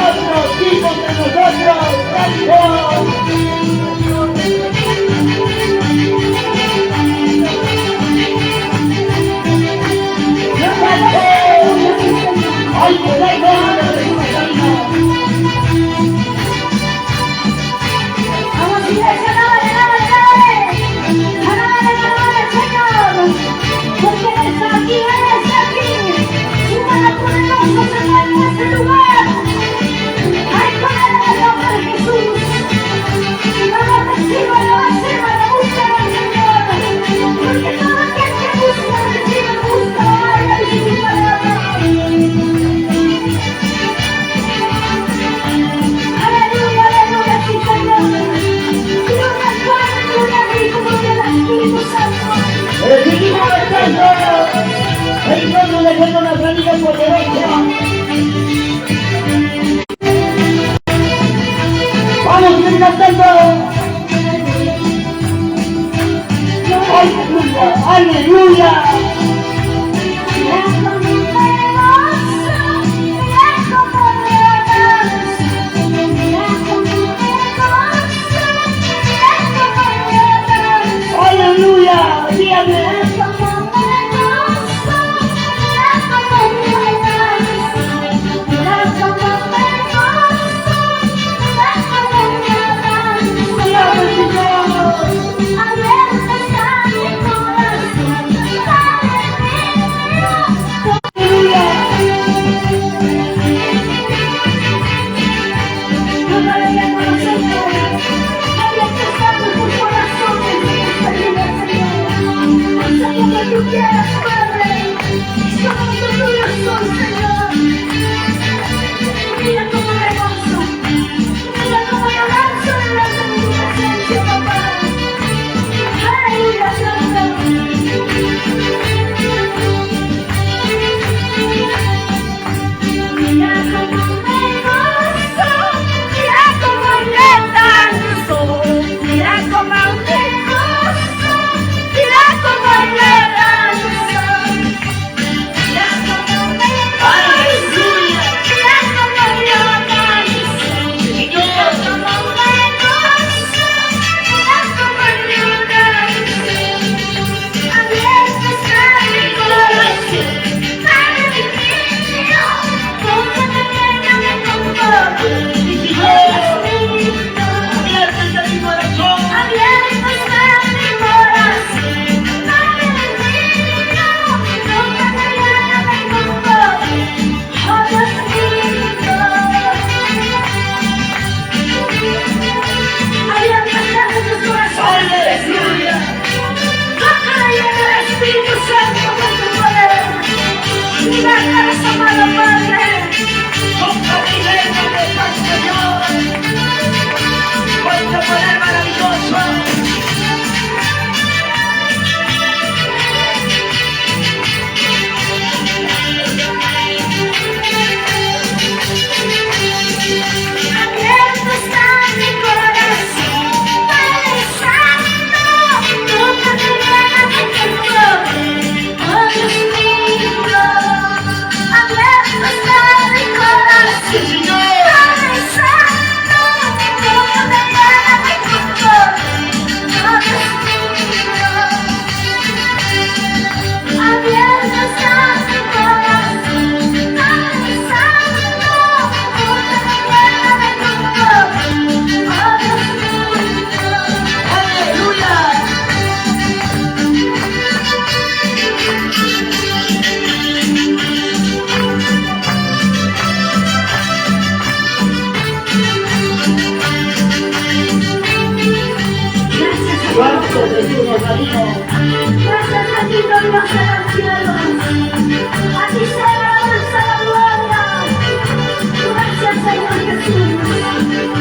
nosotros, hijos de nosotros. Gracias. ¡Ay, por ahí va! Vamos, iglesia, alábale, Señor, porque Él está aquí, Él está aquí. Su mano poderosa se mueve en este lugar. Hay poder en el nombre de Jesús. Vamos, reciba, la búsqueda del Señor, porque todo aquel que busca, recibe, busca, vaya, visita la paz. Aleluya, aleluya, sí, Señor. Gloria al Padre, gloria al Hijo, gloria al Espíritu Santo. Recibimos descanso. El trono de Dios nos bendiga poderosa. Vamos a ir cantando. Aleluya, aleluya. Aleluya, dígame.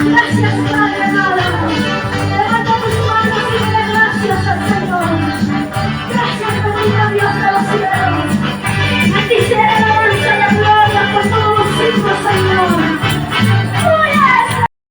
Gracias, Padre.